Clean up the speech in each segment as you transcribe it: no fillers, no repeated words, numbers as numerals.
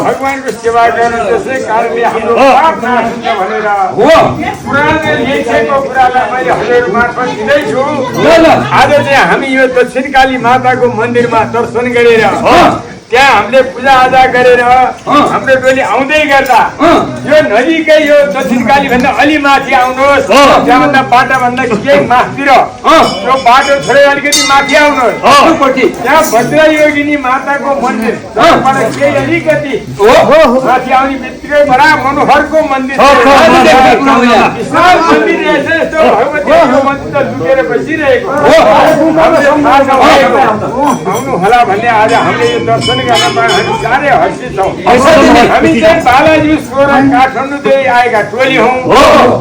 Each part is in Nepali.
भगवान को सेवा गर्नु त्यसै कारणले हाम्रो पाप नाश हुन्छ भनेर हो पुराणले लेखेको कुरालाई मैले हजुर मार्फत दिँदैछु। आज चाहिँ हामी यो दक्षिणकाली माताको मन्दिरमा दर्शन गरेर त्यहाँ हामीले पूजा आजा गरेर हाम्रो टोली आउँदै गर्दा यो नजिकै यो दक्षिणकाली भन्दा अलि माथि आउनुहोस्, त्यहाँभन्दा बाटाभन्दा केही माथितिर यो बाटो छोडेर अलिकति माथि आउनुहोस्, त्यहाँ भद्रयोगिनी माताको मन्दिर केही अलिकति माथि आउने बित्तिकै बडा मनोहरको मन्दिर विशाल मन्दिर यस्तो भगवतीको मन्दिर त लुकेर बसिरहेको आउनु होला भन्ने आज हामीले यो दर्शन गर्नमा हामी साह्रै हर्षित छौँ। हामी चाहिँ बालाजी सोरा काठमाडौँदेखि आएका टोली हौँ।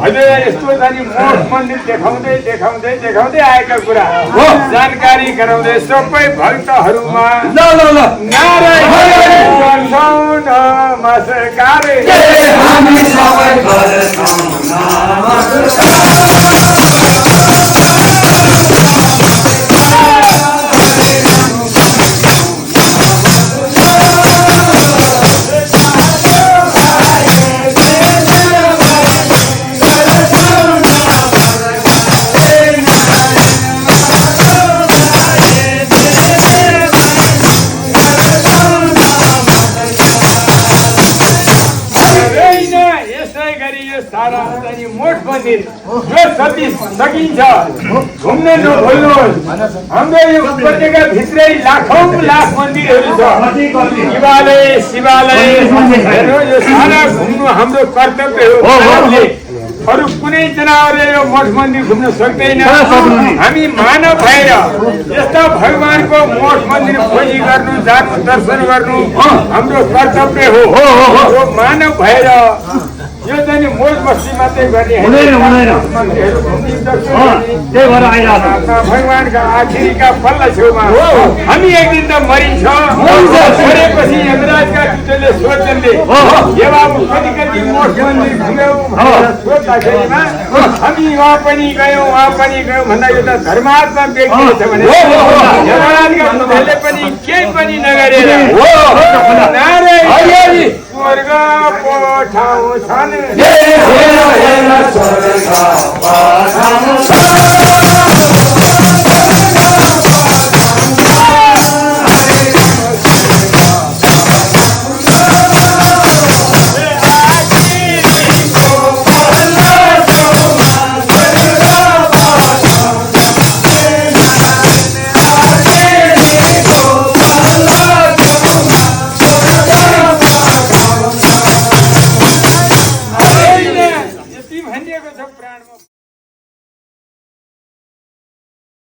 हजुर यस्तो जाने मठ मन्दिर देखाउँदै देखाउँदै देखाउँदै आएका कुरा जानकारी गराउँदै सबै भक्तहरूमा सकिन्छ घुम्न नभुल्नुहोस्। हाम्रो यो उपत्यका भित्रै लाखौं लाख मन्दिरहरू छ, शिवालय शिवालय यो सारा घुम्नु हाम्रो कर्तव्य हो। अरू कुनै जनावरले यो मठ मन्दिर घुम्न सक्दैन। हामी मानव भएर यस्ता भगवानको मठ मन्दिर खोजी गर्नु जानु दर्शन गर्नु हाम्रो कर्तव्य हो। मानव भएर यो चाहिँ मोज मस्ती मात्रै गर्ने भगवानका आखिरीका फललाई छेउमा हामी एक दिन त मरिन्छ। मरेपछि यमराजका दूतले सोध्छन्ले हे बाबु कति कति मोठ मन्दिर घुम्यौ सोद्धाखेरिमा हामी वहाँ पनि गयौँ भन्दा यो त धर्मात्मा व्यक्ति छ भने यमराजका दूतले पनि केही पनि नगरेर स्वर्ग पठाउँछन्।